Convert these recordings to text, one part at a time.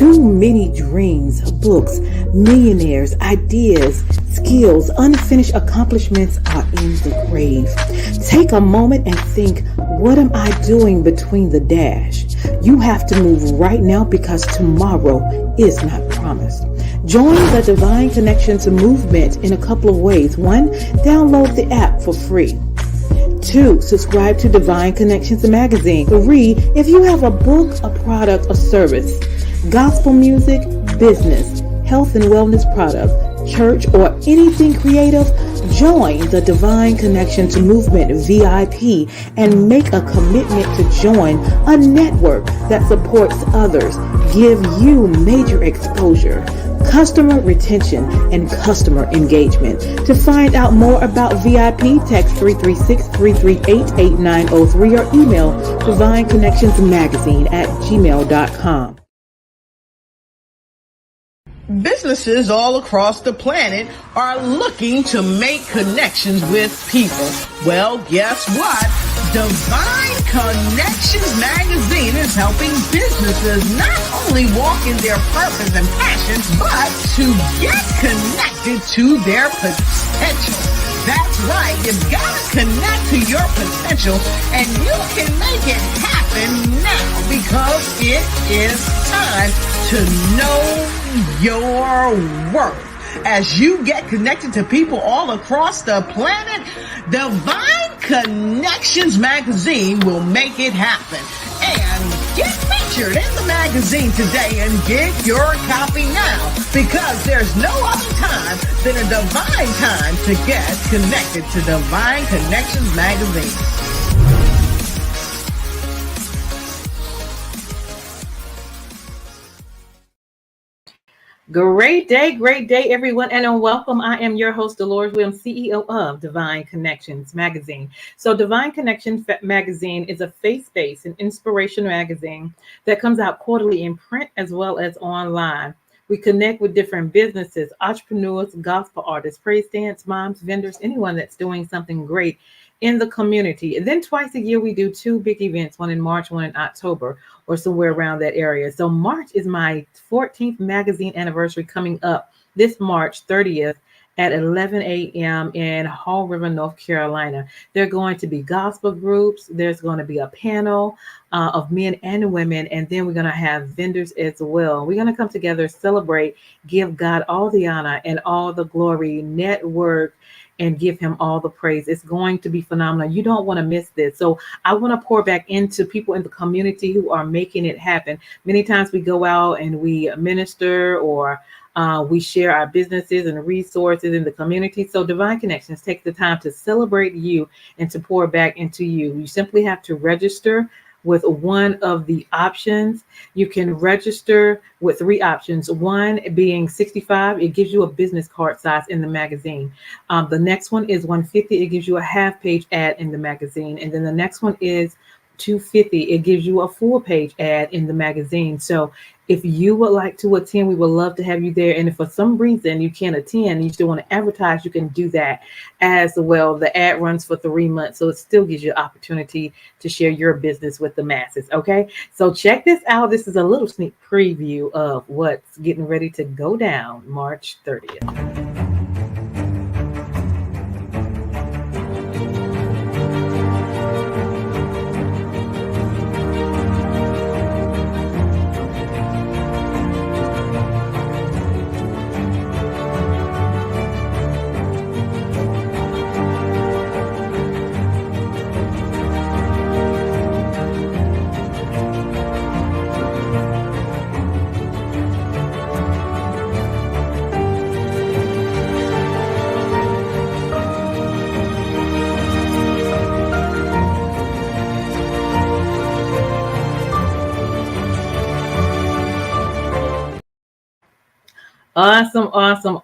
Too many dreams, books, millionaires, ideas, skills, unfinished accomplishments are in the grave. Take a moment and think, what am I doing between the dash? You have to move right now because tomorrow is not promised. Join the Divine Connections movement in a couple of ways. 1, download the app for free. 2, subscribe to Divine Connections magazine. 3, if you have a book, a product, a service, gospel music, business, health and wellness product, church, or anything creative, join the Divine Connections Movement VIP and make a commitment to join a network that supports others, give you major exposure, customer retention, and customer engagement. To find out more about VIP, text 336-338-8903 or email divineconnectionsmagazine@gmail.com. Businesses all across the planet are looking to make connections with people. Well, guess what? Divine Connections magazine is helping businesses not only walk in their purpose and passions, but to get connected to their potential. That's right. You've got to connect to your potential, and you can make it happen now because it is time to know your worth. As you get connected to people all across the planet, Divine Connections magazine will make it happen. And get featured in the magazine today and get your copy now, because there's no other time than a divine time to get connected to Divine Connections magazine. Great day, everyone, and welcome. I am your host, Deloris Williams, CEO of Divine Connections magazine. So Divine Connections magazine is a faith-based and inspiration magazine that comes out quarterly in print as well as online. We connect with different businesses, entrepreneurs, gospel artists, praise dance, moms, vendors, anyone that's doing something great in the community. And then twice a year, we do 2 big events, one in March, one in October, or somewhere around that area. So March is my 14th magazine anniversary coming up this March 30th at 11 a.m. in Hall River, North Carolina. There are going to be gospel groups. There's going to be a panel of men and women, and then we're going to have vendors as well. We're going to come together, celebrate, give God all the honor and all the glory, network, and give him all the praise. It's going to be phenomenal. You don't want to miss this. So I want to pour back into people in the community who are making it happen. Many times we go out and we minister or we share our businesses and resources in the community. So Divine Connections takes the time to celebrate you and to pour back into you. You simply have to register with one of the options. You can register with 3 options. One being 65, it gives you a business card size in the magazine. The next one is 150, it gives you a half-page ad in the magazine. And then the next one is 250, it gives you a full-page ad in the magazine. So if you would like to attend, we would love to have you there. And if for some reason you can't attend, you still want to advertise, you can do that as well. The ad runs for 3 months, so it still gives you opportunity to share your business with the masses. Okay, so check this out. This is a little sneak preview of what's getting ready to go down March 30th.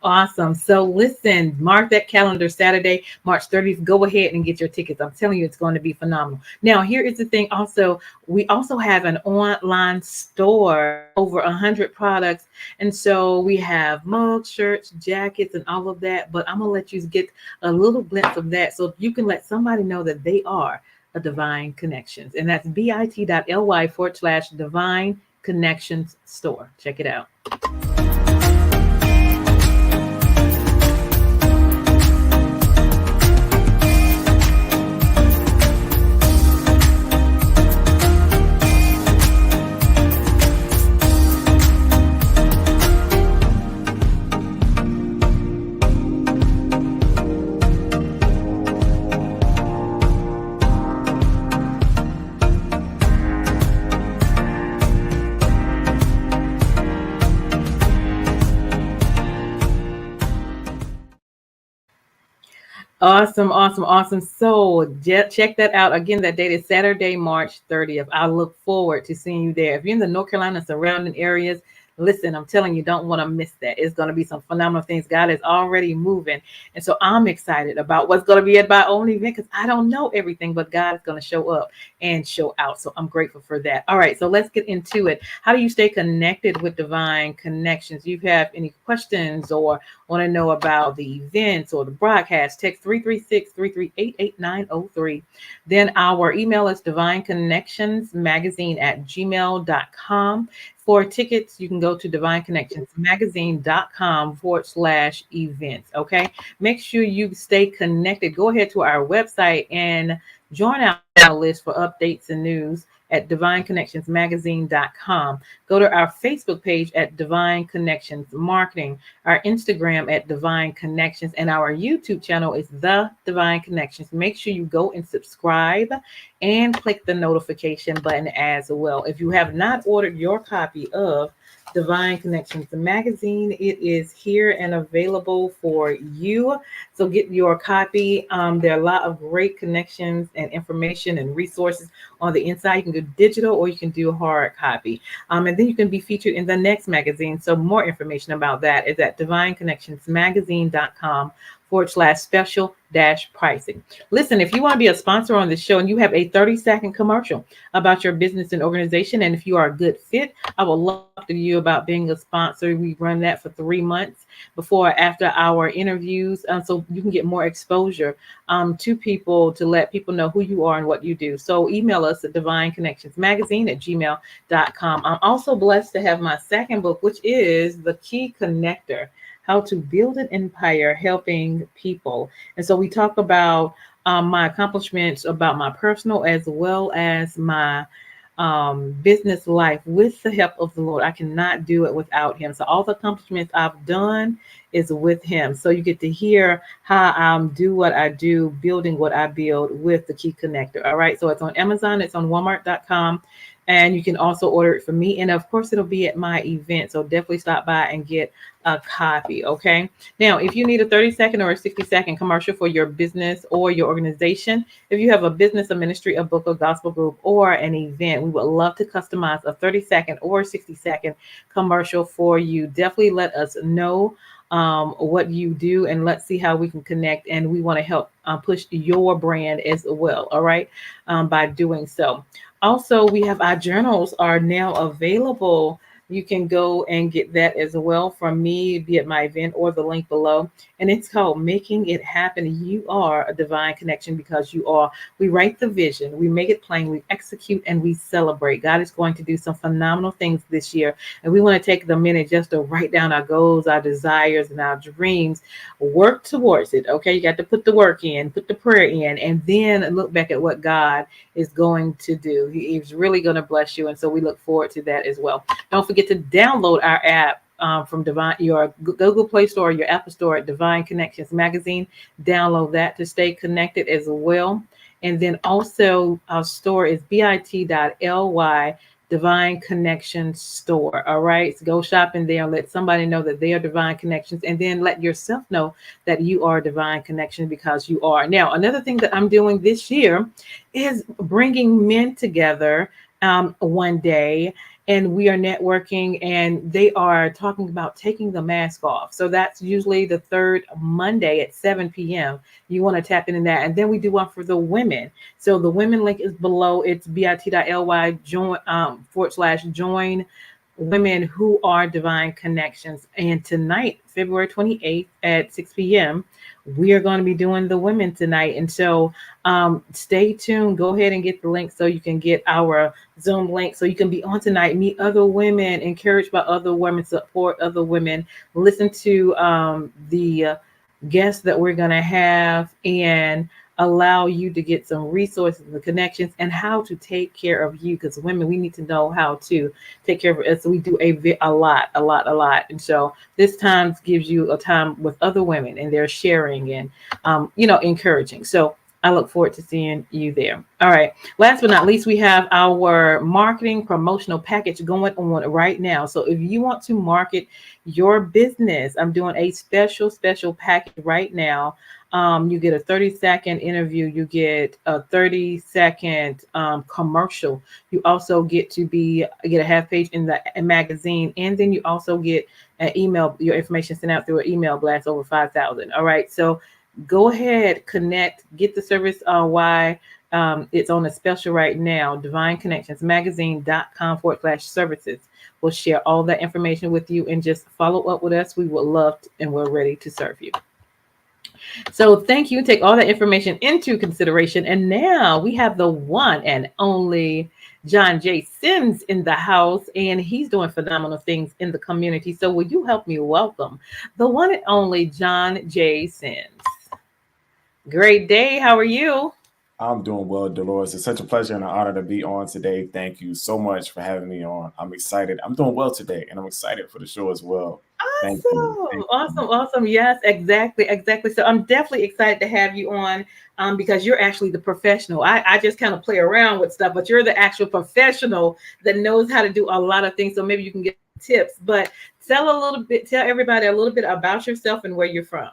Awesome. So listen, mark that calendar, Saturday, March 30th. Go ahead and get your tickets. I'm telling you, it's going to be phenomenal. Now, here is the thing also. We also have an online store, over 100 products. And so we have mugs, shirts, jackets, and all of that. But I'm going to let you get a little glimpse of that so you can let somebody know that they are a Divine Connections. And that's bit.ly/Divine Connections store. Check it out. Awesome, awesome, awesome. So check that out. Again, that date is Saturday, March 30th. I look forward to seeing you there. If you're in the North Carolina surrounding areas, listen, I'm telling you, don't want to miss that. It's going to be some phenomenal things. God is already moving. And so I'm excited about what's going to be at my own event because I don't know everything, but God is going to show up and show out. So I'm grateful for that. All right, so let's get into it. How do you stay connected with divine connections? You have any questions or want to know about the events or the broadcast, text 336-338-8903. Then our email is divineconnectionsmagazine@gmail.com. For tickets, you can go to divineconnectionsmagazine.com/events. Okay. Make sure you stay connected. Go ahead to our website and join our list for updates and news at divineconnectionsmagazine.com. Go to our Facebook page at Divine Connections Marketing, our Instagram at Divine Connections, and our YouTube channel is The Divine Connections. Make sure you go and subscribe and click the notification button as well. If you have not ordered your copy of Divine Connections magazine, it is here and available for you. So get your copy. There are a lot of great connections and information and resources on the inside. You can do digital or you can do a hard copy. And then you can be featured in the next magazine. So more information about that is at divineconnectionsmagazine.com/special-pricing. Listen, if you want to be a sponsor on the show and you have a 30-second commercial about your business and organization, and if you are a good fit, I would love to talk to you about being a sponsor. We run that for 3 months before or after our interviews, so you can get more exposure to people, to let people know who you are and what you do. So email us at divineconnectionsmagazine@gmail.com. I'm also blessed to have my second book, which is The Key Connector: How to Build an Empire Helping People. And so we talk about my accomplishments, about my personal as well as my business life with the help of the Lord. I cannot do it without him. So all the accomplishments I've done is with him. So you get to hear how I do what I do, building what I build with the Key Connector. All right. So it's on Amazon, it's on Walmart.com. And you can also order it from me. And of course, it'll be at my event. So definitely stop by and get a copy. Okay. Now, if you need a 30-second or a 60-second commercial for your business or your organization, if you have a business, a ministry, a book, a gospel group, or an event, we would love to customize a 30-second or 60-second commercial for you. Definitely let us know what you do, and let's see how we can connect. And we want to help push your brand as well. All right. By doing so. Also, we have our journals are now available. You can go and get that as well from me, be at my event or the link below. And it's called Making It Happen. You are a divine connection because you are. We write the vision, we make it plain, we execute, and we celebrate. God is going to do some phenomenal things this year. And we want to take the minute just to write down our goals, our desires, and our dreams. Work towards it. Okay. You got to put the work in, put the prayer in, and then look back at what God is going to do. He's really going to bless you. And so we look forward to that as well. Don't forget to download our app from your Google Play Store or your Apple Store at Divine Connections Magazine. Download that to stay connected as well. And then also our store is bit.ly Divine Connections Store. All right. So go shop in there and let somebody know that they are Divine Connections, and then let yourself know that you are Divine Connection because you are. Now, another thing that I'm doing this year is bringing men together one day, and we are networking, and they are talking about taking the mask off. So that's usually the third Monday at 7 p.m. You want to tap into that. And then we do one for the women. So the women link is below. It's bit.ly join /join women who are divine connections. And tonight, February 28th at 6 p.m., we are going to be doing the women tonight. And so stay tuned. Go ahead and get the link so you can get our Zoom link so you can be on tonight, meet other women, encouraged by other women, support other women, listen to the guests that we're going to have, and allow you to get some resources and connections and how to take care of you, because women, we need to know how to take care of us. We do a lot, and so this time gives you a time with other women, and they're sharing and encouraging. So I look forward to seeing you there. All right, last but not least, we have our marketing promotional package going on right now. So if you want to market your business, I'm doing a special package right now. You get a 30-second interview. You get a 30-second commercial. You also get a half page in the magazine, and then you also get an email, your information sent out through an email blast, over 5,000. All right, so go ahead, connect, get the service. Why it's on a special right now. divineconnectionsmagazine.com/services. We'll share all that information with you, and just follow up with us. We would love to, and we're ready to serve you. So thank you. Take all that information into consideration. And now we have the one and only John J. Sims in the house, and he's doing phenomenal things in the community. So will you help me welcome the one and only John J. Sims? Great day. How are you? I'm doing well, Deloris. It's such a pleasure and an honor to be on today. Thank you so much for having me on. I'm excited. I'm doing well today, and I'm excited for the show as well. Thank you. Awesome, awesome, awesome. Yes, exactly, exactly. So I'm definitely excited to have you on, because you're actually the professional. I just kind of play around with stuff, but you're the actual professional that knows how to do a lot of things. So maybe you can get tips. But tell everybody a little bit about yourself and where you're from.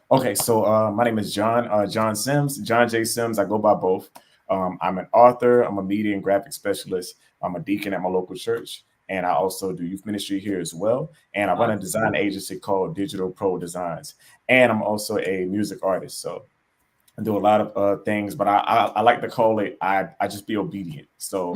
Okay, so my name is John Sims, John J. Sims. I go by both. I'm an author. I'm a media and graphic specialist. I'm a deacon at my local church, and I also do youth ministry here as well. And I run a design agency called Digital Pro Designs, and I'm also a music artist. So I do a lot of things, but I like to call it I just be obedient. So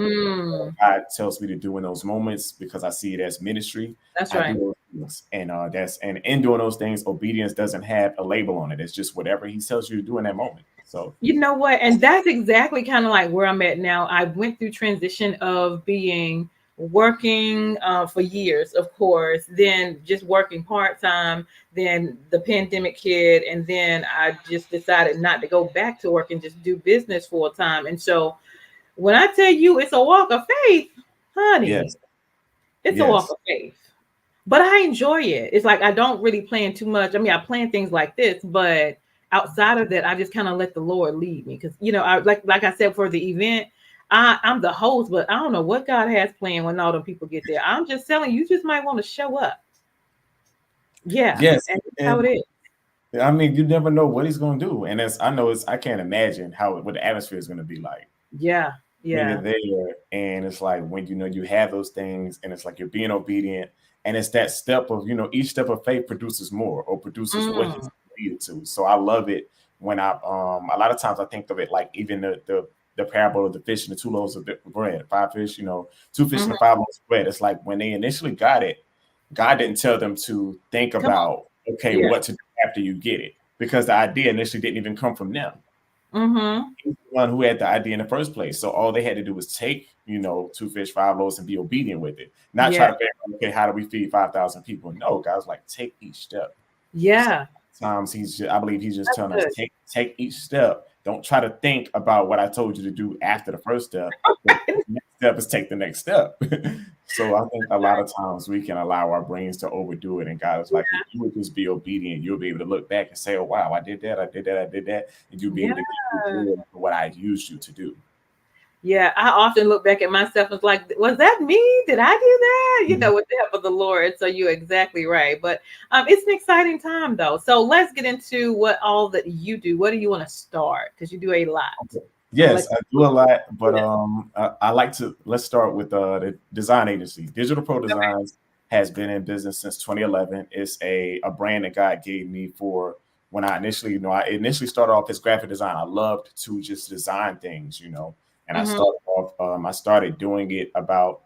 God tells me to do in those moments because I see it as ministry. That's I right. do those things, and and in doing those things, obedience doesn't have a label on it. It's just whatever He tells you to do in that moment. So You know what? And that's exactly kind of like where I'm at now. I went through transition of being working for years, of course, then just working part time, then the pandemic hit, and then I just decided not to go back to work and just do business full time. And so when I tell you it's a walk of faith, honey, yes, it's a walk yes, of faith. But I enjoy it. It's like I don't really plan too much. I mean, I plan things like this, but outside of that, I just kind of let the Lord lead me. Because I like I said for the event, I'm the host, but I don't know what God has planned when all the people get there. I'm just telling you, you just might want to show up. Yeah, yes, and that's how and it is. I mean, you never know what He's going to do, and I can't imagine what the atmosphere is going to be like. Yeah, When yeah. you're there, and it's like when you have those things, and it's like you're being obedient, and it's that step of each step of faith produces more or produces what He's Mm, needed to. So I love it when I a lot of times I think of it like even the parable of the fish and the 2 loaves of bread, 5 fish, 2 fish and the mhm. 5 loaves of bread. It's like when they initially got it, God didn't tell them to think Come on. about okay Yeah. what to do after you get it, because the idea initially didn't even come from them. Mm-hmm. He's the one who had the idea in the first place. So all they had to do was take, 2 fish, 5 loaves, and be obedient with it. Not try Yeah. to figure out, okay, how do we feed 5,000 people? No, guys, like take each step. So Yeah. sometimes I believe he's just That's telling us good. take each step. Don't try to think about what I told you to do after the first step. The next step is take the next step. So I think a lot of times we can allow our brains to overdo it. And God is like, if you would just be obedient, you'll be able to look back and say, oh, wow, I did that, I did that, I did that. And you'll be Yeah. able to give me glory for what I used you to do. Yeah, I often look back at myself and it's like, was that me? Did I do that? Mhm. With the help of the Lord. So you're exactly right. But it's an exciting time though. So let's get into what all that you do. What do you want to start? Because you do a lot. Okay. I'm gonna let Yes, I do a lot, but you. I like to let's start with the design agency. Digital Pro Okay. Designs has been in business since 2011. It's a brand that God gave me for when I initially started off as graphic design. I loved to just design things, and Mm-hmm. I started doing it about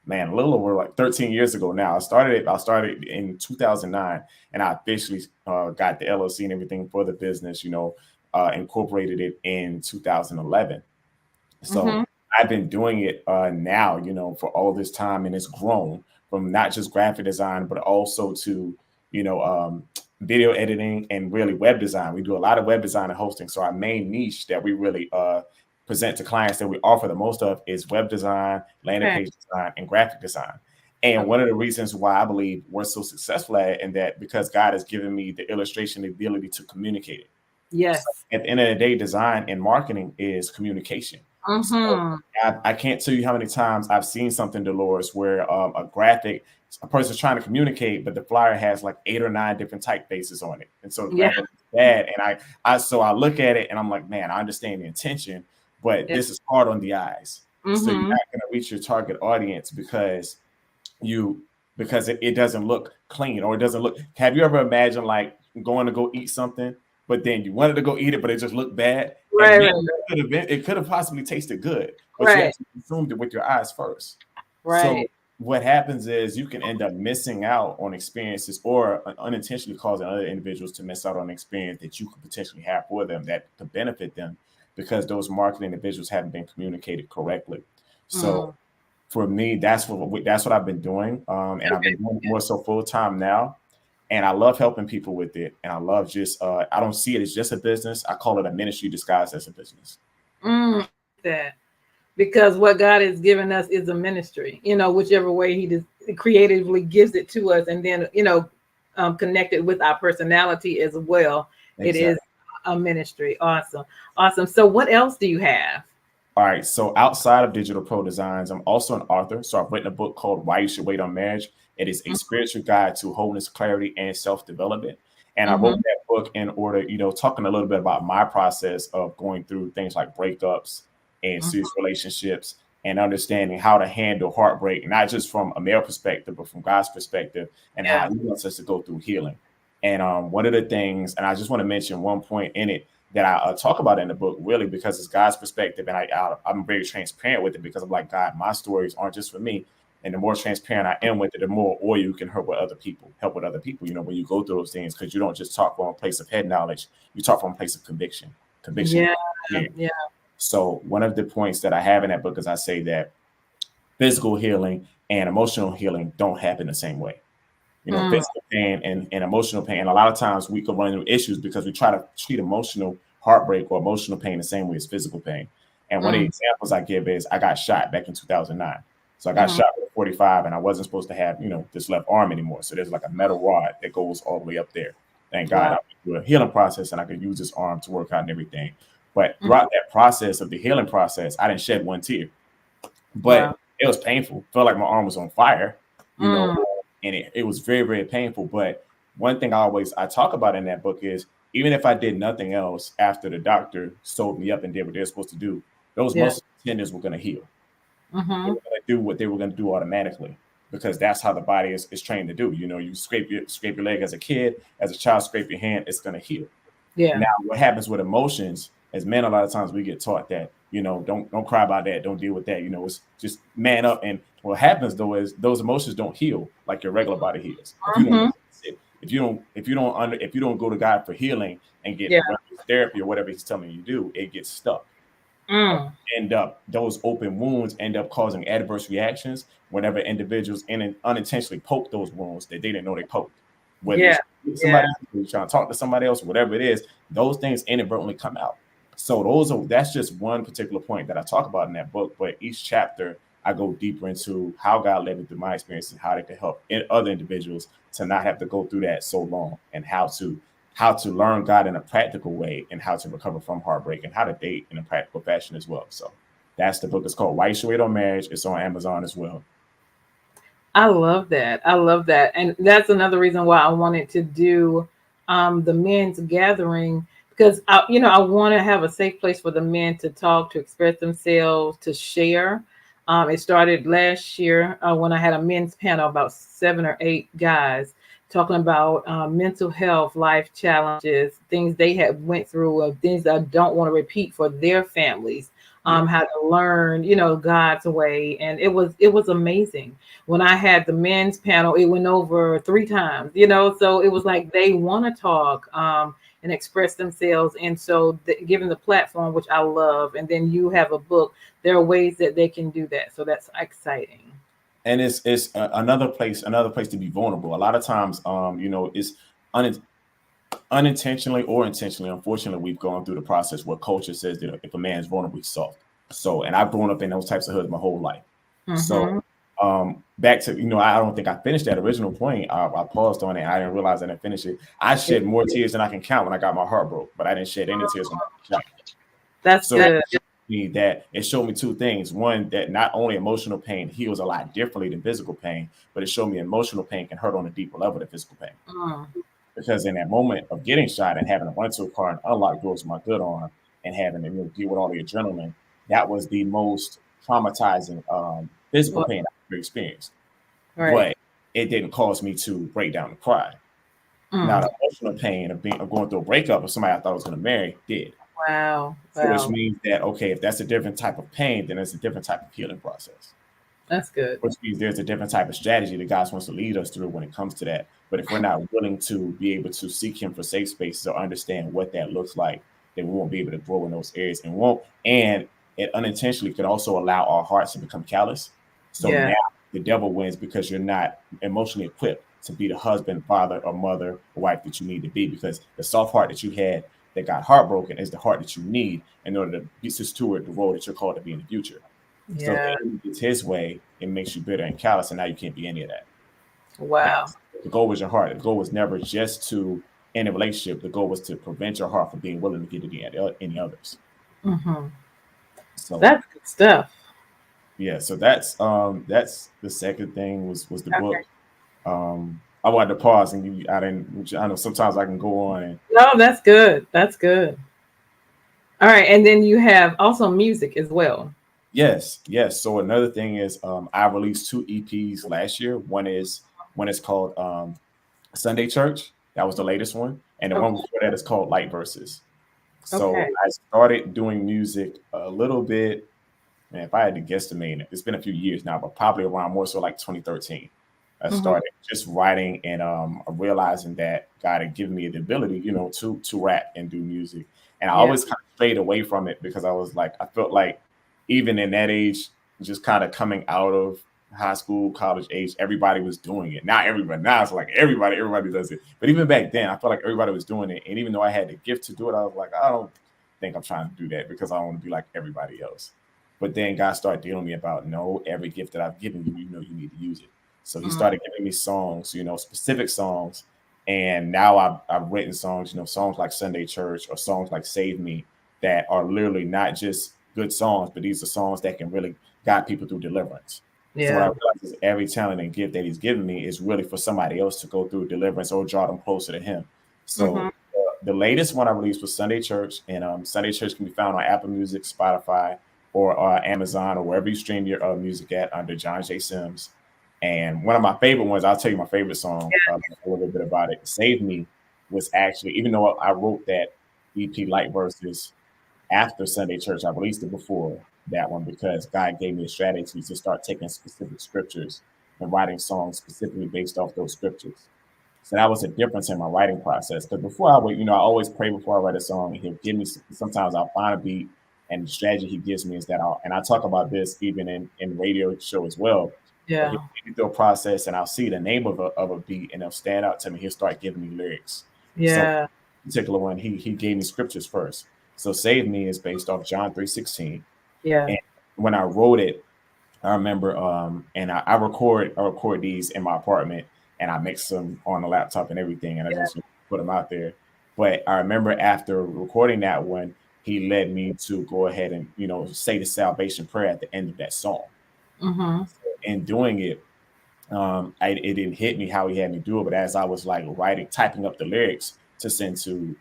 man, a little over like 13 years ago now. I started in 2009, and I officially got the LLC and everything for the business, incorporated it in 2011. So Mm-hmm. I've been doing it now, for all this time, and it's grown from not just graphic design, but also to, you know, um, video editing and really web design. We do a lot of web design and hosting. So our main niche that we really present to clients that we offer the most of is web design, landing Okay. page design, and graphic design. And one of the reasons why I believe we're so successful at it, and that because God has given me the illustration, the ability to communicate it. So Yes. at the end of the day, design and marketing is communication. So Mm-hmm. I can't tell you how many times I've seen something, Dolores, where a person's trying to communicate, but the flyer has like 8 or 9 different typefaces on it, and so the Yeah. graphic is bad. And I look at it and I'm like, man, I understand the intention, but Yeah. this is hard on the eyes. So you're Mm-hmm. not going to reach your target audience you because it doesn't look clean, or it doesn't look. Have you ever imagined like going to go eat something, but then you wanted to go eat it, but it just looked bad, and Right. maybe Right. it could have possibly tasted good, but you Right. actually consumed it with your eyes first. So Right. what happens is you can end up missing out on experiences, or unintentionally causing other individuals to miss out on an experience that you could potentially have for them that could benefit them, because those marketing individuals haven't been communicated correctly. So Mm. for me, that's what I've been doing, and I've been Okay. doing more so full time now. And I love helping people with it, and I love just I don't see it as just a business. I call it a ministry disguised as a business. That because what God has given us is a ministry, whichever way He creatively gives it to us, and then connected with our personality as well. It is Exactly. a ministry. Awesome, awesome. So, what else do you have? All right. So outside of digital pro designs, I'm also an author. So I've written a book called Why You Should Wait on Marriage. It is a spiritual guide to wholeness, clarity, and self development. And I wrote Mm-hmm. that book in order, talking a little bit about my process of going through things like breakups and serious relationships, and understanding how to handle heartbreak, not just from a male perspective, but from God's perspective, and how Yeah. He wants us to go through healing. And one of the things, and I just want to mention one point in it that I talk about in the book, really because it's God's perspective, and I'm very transparent with it, because I'm like, God, my stories aren't just for me. And the more transparent I am with it, the more oil you can help with other people, when you go through those things, because you don't just talk from a place of head knowledge, you talk from a place of conviction. Conviction. Yeah. Yeah. Yeah. So one of the points that I have in that book is I say that physical healing and emotional healing don't happen the same way. Mm. Physical pain and emotional pain. A lot of times we can run into issues because we try to treat emotional heartbreak or emotional pain the same way as physical pain. And one of the Mm. examples I give is I got shot back in 2009. So I got Mm. shot with a 45, and I wasn't supposed to have, this left arm anymore. So there's like a metal rod that goes all the way up there. Thank God I Wow. went through a healing process, and I could use this arm to work out and everything. But Mm. throughout that process of the healing process, I didn't shed one tear, but Wow. it was painful. Felt like my arm was on fire, you know, Mm. and it was very, very painful. But one thing I talk about in that book is, even if I did nothing else after the doctor sewed me up and did what they're supposed to do, those Yeah. muscle tendons were going to heal. They Mm-hmm. were going to do what they were going to do automatically, because that's how the body is trained to do. You scrape your leg as a kid, as a child, scrape your hand, it's going to heal. Yeah. Now, what happens with emotions, as men, a lot of times we get taught that, don't cry about that, don't deal with that. It's just man up. And what happens though is those emotions don't heal like your regular body heals. If you don't Mm-hmm. if you don't go to God for healing and get Yeah. therapy or whatever He's telling you to do, it gets stuck. Mm. Those open wounds end up causing adverse reactions whenever individuals unintentionally poke those wounds that they didn't know they poked. Whether Yeah. it's with Yeah. somebody, whether you're trying to talk to somebody else, whatever it is, those things inadvertently come out. So that's just one particular point that I talk about in that book. But each chapter, I go deeper into how God led me through my experience, and how they can help other individuals to not have to go through that so long, and how to learn God in a practical way, and how to recover from heartbreak, and how to date in a practical fashion as well. So that's the book. It's called Why You Should Wait on Marriage. It's on Amazon as well. I love that. I love that. And that's another reason why I wanted to do the men's gathering, because I want to have a safe place for the men to talk, to express themselves, to share. It started last year when I had a men's panel, about 7 or 8 guys. talking about mental health, life challenges, things they had went through, things that I don't want to repeat for their families. Yeah. How to learn, God's way, and it was amazing. When I had the men's panel, it went over 3 times, so it was like they want to talk and express themselves, and so given the platform, which I love, and then you have a book, there are ways that they can do that, so that's exciting. And it's another place to be vulnerable. A lot of times, it's un- unintentionally or intentionally. Unfortunately, we've gone through the process where culture says that if a man's vulnerable, he's soft. So, and I've grown up in those types of hoods my whole life. So, Mm-hmm. back to I don't think I finished that original point. I paused on it. I didn't realize I didn't finish it. I shed more tears than I can count when I got my heart broke, but I didn't shed any tears when I got shot. That's So good. it showed me two things. One, that not only emotional pain heals a lot differently than physical pain, but it showed me emotional pain can hurt on a deeper level than physical pain. Mm. Because in that moment of getting shot and having to run to a car and unlock doors with my good arm and having to deal with all the adrenaline, that was the most traumatizing physical Well, pain I've ever experienced. right. But it didn't cause me to break down and cry. Now, Mm. the emotional pain of going through a breakup of somebody I thought I was going to marry did. Wow. So, which Wow. means that, okay, if that's a different type of pain, then it's a different type of healing process, That's good. which means there's a different type of strategy that God wants to lead us through when it comes to that. But if we're not willing to be able to seek Him for safe spaces or understand what that looks like, then we won't be able to grow in those areas and won't. And it unintentionally could also allow our hearts to become callous. So Yeah. now the devil wins because you're not emotionally equipped to be the husband, father, or mother, or wife that you need to be, because the soft heart that you had that got heartbroken is the heart that you need in order to be to steward the role that you're called to be in the future. So if the Yeah. enemy gets his way, it makes you bitter and callous, and now you can't be any of that. Now, Wow. the goal was your heart. The goal was never just to end a relationship. The goal was to prevent your heart from being willing to get to any others. Mm-hmm. So That's good stuff. yeah, so that's the second thing was the Okay. book. I wanted to pause and give you. I didn't. I know sometimes I can go on and No, that's good. That's good. All right, and then you have also music as well. yes. So another thing is I released 2 EPs last year. One is called Sunday Church. That was the latest one. And the one Okay. before that is called Light Verses. So Okay. I started doing music a little bit. Man, if I had to guesstimate, it's been a few years now, but probably around more so like 2013. I Mm-hmm. started just writing and realizing that God had given me the ability, to rap and do music. And I Yeah. always kind of strayed away from it because I was like, I felt like even in that age, just kind of coming out of high school, college age, everybody was doing it. Not everybody. Now it's like everybody does it. But even back then, I felt like everybody was doing it. And even though I had the gift to do it, I was like, I don't think I'm trying to do that because I don't want to be like everybody else. But then God started dealing with me about, no, every gift that I've given you, you need to use it. So He Mm. started giving me songs, specific songs. And now I've written songs, songs like Sunday Church or songs like Save Me, that are literally not just good songs, but these are songs that can really guide people through deliverance. So what I Yeah. realized is every talent and gift that He's given me is really for somebody else to go through deliverance or draw them closer to Him. Mm-hmm. So the latest one I released was Sunday Church, and Sunday Church can be found on Apple Music, Spotify, or Amazon, or wherever you stream your music at under John J. Sims. And one of my favorite ones, I'll tell you my favorite song, a little bit about it. Save Me was actually, even though I wrote that EP Light Verses after Sunday Church, I released it before that one because God gave me a strategy to start taking specific scriptures and writing songs specifically based off those scriptures. So that was a difference in my writing process. Because before I would, I always pray before I write a song. And He'll give me. Sometimes I'll find a beat, and the strategy He gives me is that and I talk about this even in radio show as well. But He'll Yeah. take me through a process, and I'll see the name of a beat, and it'll stand out to me. He'll start giving me lyrics. So Yeah. particular one, he gave me scriptures first. So Save Me is based off John 3:16. Yeah. And when I wrote it, I remember, and I record these in my apartment, and I mix them on the laptop and everything, and I just put them out there. But I remember after recording that one, He led me to go ahead and say the salvation prayer at the end of that song. Mm-hmm. In doing it, it didn't hit me how He had me do it, but as I was like typing up the lyrics to send to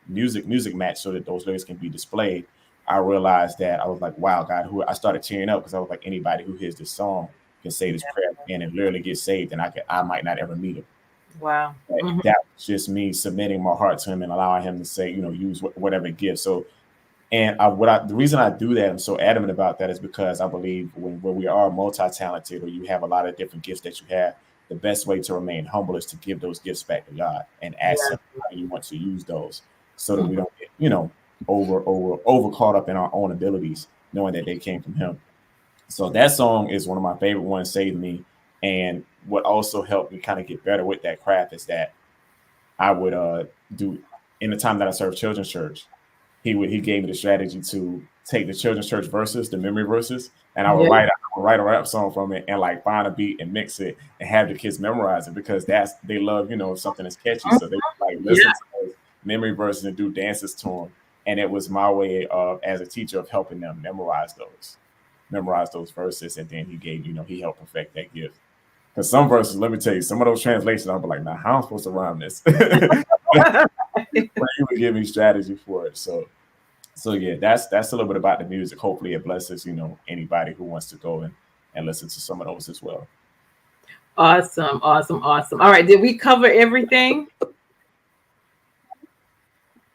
music match so that those lyrics can be displayed, I realized that I was like, wow, God, who I started tearing up because I was like, anybody who hears this song can say this prayer and it literally get saved, and I might not ever meet Him. Wow. Hmm. That was just me submitting my heart to him and allowing him to say, use whatever gift. So, and the reason I do that, I'm so adamant about that, is because I believe when we are multi-talented, or you have a lot of different gifts that you have, the best way to remain humble is to give those gifts back to God and ask Yeah. Him how you want to use those, so that we Hmm. don't get, over caught up in our own abilities, knowing that they came from Him. So that song is one of my favorite ones, Save Me. And what also helped me kind of get better with that craft is that I would do, in the time that I served children's church, he gave me the strategy to take the children's church verses, the memory verses, and Yeah. I would write a rap song from it, and like find a beat and mix it and have the kids memorize it, because they love, something that's catchy. Mhm. So they like Yeah. listen to those memory verses and do dances to them. And it was my way of, as a teacher, of helping them memorize those verses. And then he helped perfect that gift. Because some verses, let me tell you, some of those translations, I'll be like, now how am I supposed to rhyme this? But he would give me strategy for it. So yeah, that's a little bit about the music. Hopefully it blesses, anybody who wants to go and listen to some of those as well. Awesome. Awesome. Awesome. All right. Did we cover everything?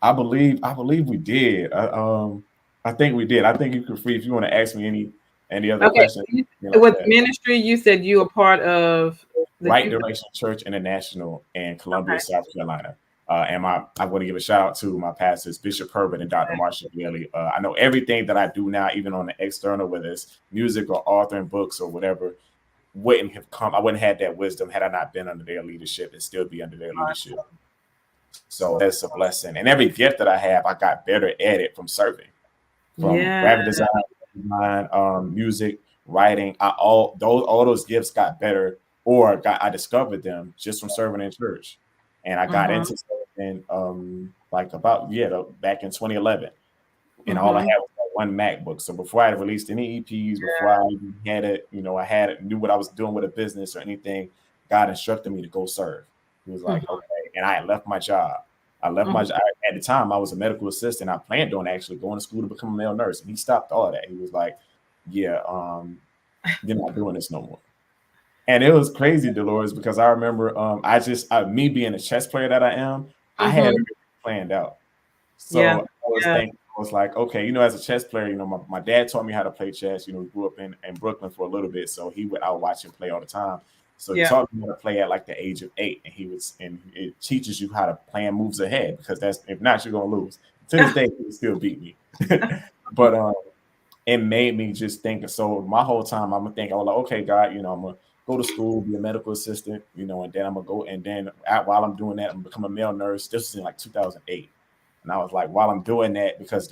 I believe we did. I think we did. I think you could free if you want to ask me any other Okay. questions, like With that. ministry, you said you were part of the Right youth. Direction Church International in Columbia, Okay. South Carolina. And I want to give a shout out to my pastors, Bishop Herbert and Dr. Marshall Bailey. I know everything that I do now, even on the external, whether it's music or authoring books or whatever, wouldn't have come. I wouldn't have had that wisdom had I not been under their leadership, and still be under their leadership. So that's a blessing. And every gift that I have, I got better at it from serving, from Yeah. graphic design, music, writing. All those gifts got better, or I discovered them just from serving in church. And I got Mm-hmm. into serving like about back in 2011, and all I Mm-hmm. had was that one MacBook. So before I had released any EPs, before I even had it, knew what I was doing with a business or anything, God instructed me to go serve. He was like, Mm-hmm. okay, and I had left my job. I left my Mm-hmm. job at the time. I was a medical assistant. I planned on actually going to school to become a male nurse, and he stopped all that. He was like, "Yeah, you're not doing this no more." And it was crazy, Deloris, because I remember me being a chess player that I am, I had Mm-hmm. everything planned out. Yeah. So I was Yeah. thinking, I was like, okay, as a chess player, my dad taught me how to play chess. We grew up in Brooklyn for a little bit, so I would watch him play all the time. So he Yeah. taught me how to play at like the age of 8, and it teaches you how to plan moves ahead, because that's, if not, you're gonna lose. To this day, he can still beat me. But it made me just think. So my whole time, I'm gonna think, I was like, okay, God, I'm gonna go to school, be a medical assistant, and then I'm gonna go, and then while I'm doing that, I'm gonna become a male nurse. This was in like 2008. And I was like, while I'm doing that, because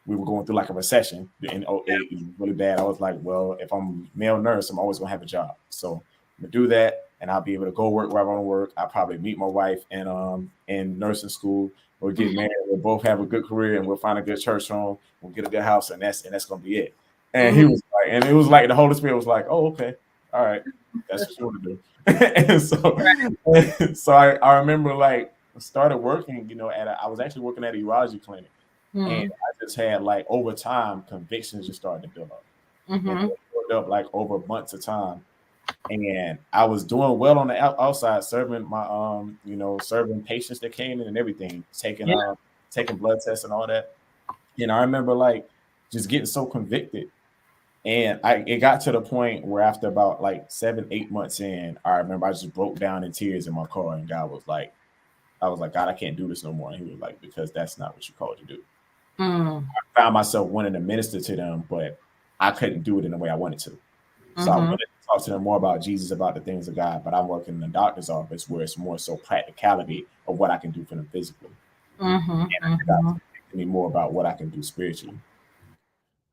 we were going through like a recession in '08, it was really bad. I was like, well, if I'm a male nurse, I'm always gonna have a job. So I'm gonna do that, and I'll be able to go work where I want to work. I'll probably meet my wife in nursing school. We'll get married. We'll both have a good career, and we'll find a good church home. We'll get a good house, and that's gonna be it. And he Mm-hmm. was like, and it was like the Holy Spirit was like, oh, okay, all right, that's what you want to do. And so I remember like started working, I was actually working at a urology clinic, and Mm-hmm. I just had like over time convictions just started to build up, and Mm-hmm. they built up like over months of time. And I was doing well on the outside, serving my serving patients that came in and everything, Yeah. taking blood tests and all that. And I remember like just getting so convicted. And it got to the point where after about like 7, 8 months in, I remember I just broke down in tears in my car, and I was like, God, I can't do this no more. And he was like, because that's not what you called to do. Mm-hmm. I found myself wanting to minister to them, but I couldn't do it in the way I wanted to. So I wanted to talk to them more about Jesus, about the things of God, but I'm working in the doctor's office where it's more so practicality of what I can do for them physically. Mm-hmm. And Mm-hmm. to me more about what I can do spiritually.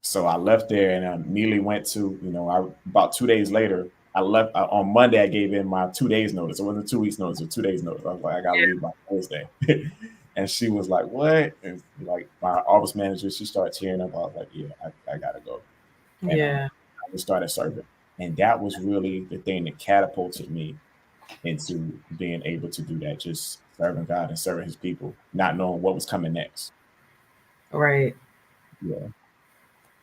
So I left there, and I immediately went to, about 2 days later, I left on Monday. I gave in my 2 days notice. It wasn't 2 weeks notice, or 2 days notice. I was like, I got to leave by Thursday. And she was like, what? And like my office manager, she started tearing up. I was like, yeah, I got to go. And Yeah. I just started serving. And that was really the thing that catapulted me into being able to do that, just serving God and serving his people, not knowing what was coming next. Right. Yeah.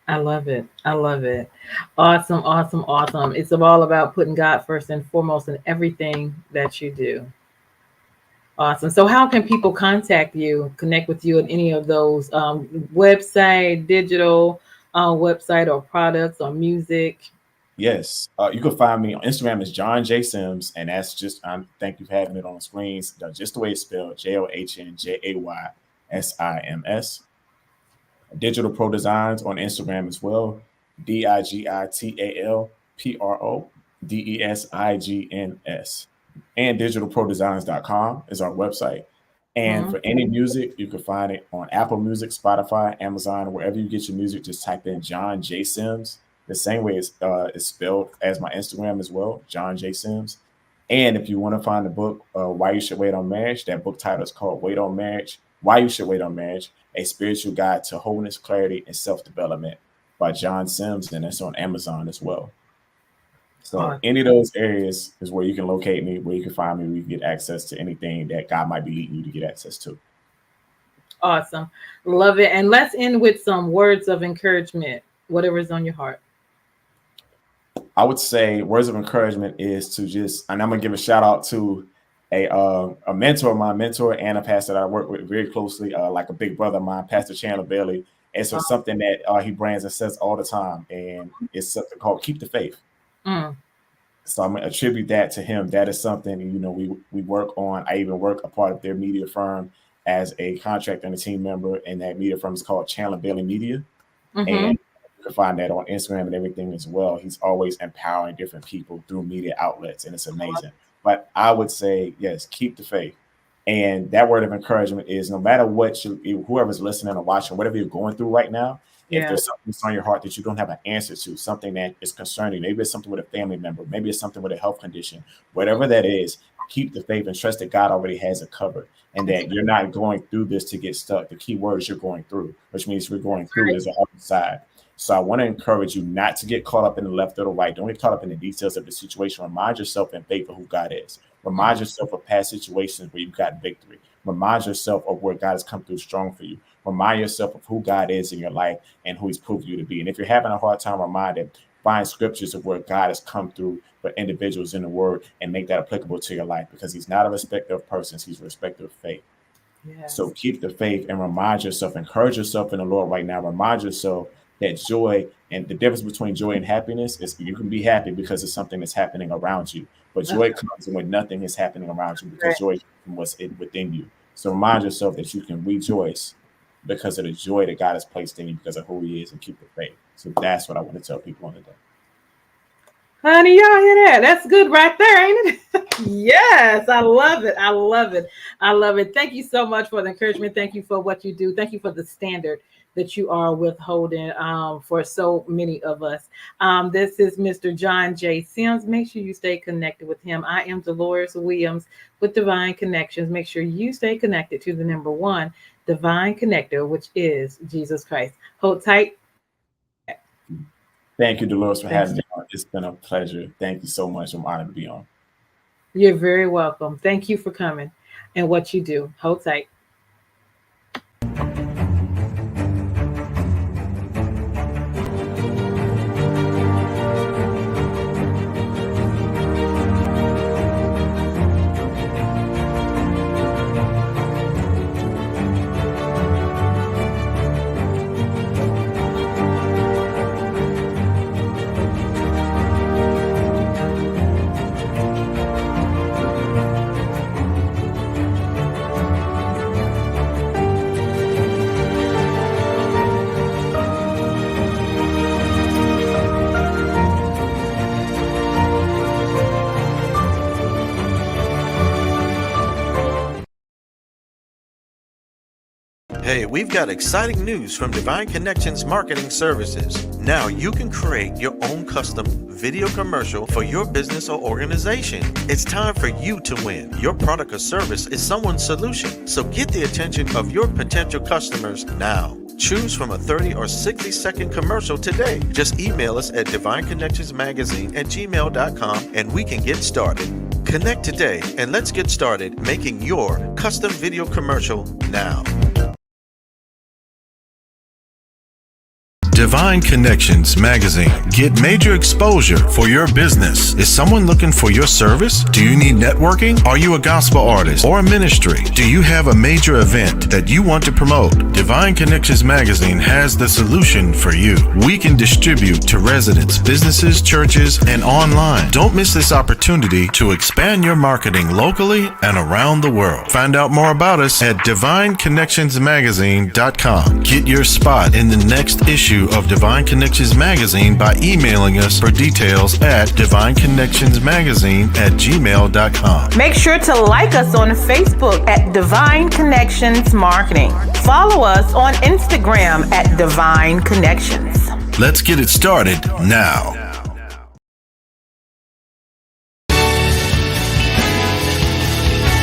I love it. I love it. Awesome, awesome, awesome. It's all about putting God first and foremost in everything that you do. Awesome. So, how can people contact you, connect with you in any of those website, digital website, or products, or music? Yes, you can find me on Instagram as John J Sims, and that's just thank you for having it on the screens, just the way it's spelled, JOHNJAYSIMS. Digital Pro Designs on Instagram as well, DIGITALPRODESIGNS. And digitalprodesigns.com is our website. And Mhm. for any music, you can find it on Apple Music, Spotify, Amazon, wherever you get your music. Just type in John J Sims, the same way it's spelled as my Instagram as well, John J Sims. And if you want to find the book, Why You Should Wait on Marriage, that book title is called Wait on Marriage, Why You Should Wait on Marriage, A Spiritual Guide to Wholeness, Clarity, and Self-Development by John Sims, and that's on Amazon as well. So Awesome. any of those areas is where you can locate me, where you can find me, where you can get access to anything that God might be leading you to get access to. Awesome. Love it. And let's end with some words of encouragement, whatever's on your heart. I would say words of encouragement is to just, and I'm gonna give a shout out to a mentor, my mentor and a pastor that I work with very closely, like a big brother of mine, Pastor Chandler Bailey. It's something that he brands and says all the time, and it's something called "Keep the Faith." Mm, So I'm gonna attribute that to him. That is something we work on. I even work a part of their media firm as a contractor and a team member, and that media firm is called Chandler Bailey Media. mm-hmm. And you can find that on Instagram and everything as well. He's always empowering different people through media outlets, and it's amazing. But I would say, yes, keep the faith. And that word of encouragement is no matter what whoever's listening or watching, whatever you're going through right now, if Yeah. there's something that's on your heart that you don't have an answer to, something that is concerning, maybe it's something with a family member, maybe it's something with a health condition, whatever that is, keep the faith and trust that God already has it covered and that you're not going through this to get stuck. The key word is you're going through, which means we're going through. There's an other side. So I want to encourage you not to get caught up in the left or the right. Don't get caught up in the details of the situation. Remind yourself in faith of who God is. Remind yourself of past situations where you've got victory. Remind yourself of where God has come through strong for you. Remind yourself of who God is in your life and who he's proved you to be. And if you're having a hard time reminding, find scriptures of where God has come through for individuals in the word and make that applicable to your life, because he's not a respecter of persons. He's a respecter of faith. Yes. So keep the faith and remind yourself, encourage yourself in the Lord right now. Remind yourself that joy, and the difference between joy and happiness is you can be happy because it's something that's happening around you. But joy comes when nothing is happening around you, because Right. joy is what's within you. So remind yourself that you can rejoice because of the joy that God has placed in you because of who he is, and keep the faith. So that's what I want to tell people on the day. Honey, y'all hear that? That's good right there, ain't it? Yes, I love it. I love it. I love it. Thank you so much for the encouragement. Thank you for what you do. Thank you for the standard that you are withholding for so many of us. This is Mr. John J. Sims. Make sure you stay connected with him. I am Deloris Williams with Divine Connections. Make sure you stay connected to the number one divine connector, which is Jesus Christ. Hold tight. We'll be right back. Thank you, Deloris, for Thanks. having me on. It's been a pleasure. Thank you so much. I'm honored to be on. You're very welcome. Thank you for coming and what you do. Hold tight. Hey, we've got exciting news from Divine Connections Marketing Services. Now you can create your own custom video commercial for your business or organization. It's time for you to win. Your product or service is someone's solution. So get the attention of your potential customers now. Choose from a 30 or 60-second commercial today. Just email us at divineconnectionsmagazine@gmail.com and we can get started. Connect today and let's get started making your custom video commercial now. Divine Connections Magazine. Get major exposure for your business. Is someone looking for your service? Do you need networking? Are you a gospel artist or a ministry? Do you have a major event that you want to promote? Divine Connections Magazine has the solution for you. We can distribute to residents, businesses, churches, and online. Don't miss this opportunity to expand your marketing locally and around the world. Find out more about us at divineconnectionsmagazine.com. Get your spot in the next issue of Divine Connections Magazine by emailing us for details at divineconnectionsmagazine@gmail.com. Make sure to like us on Facebook at Divine Connections Marketing. Follow us on Instagram at Divine Connections. Let's get it started now.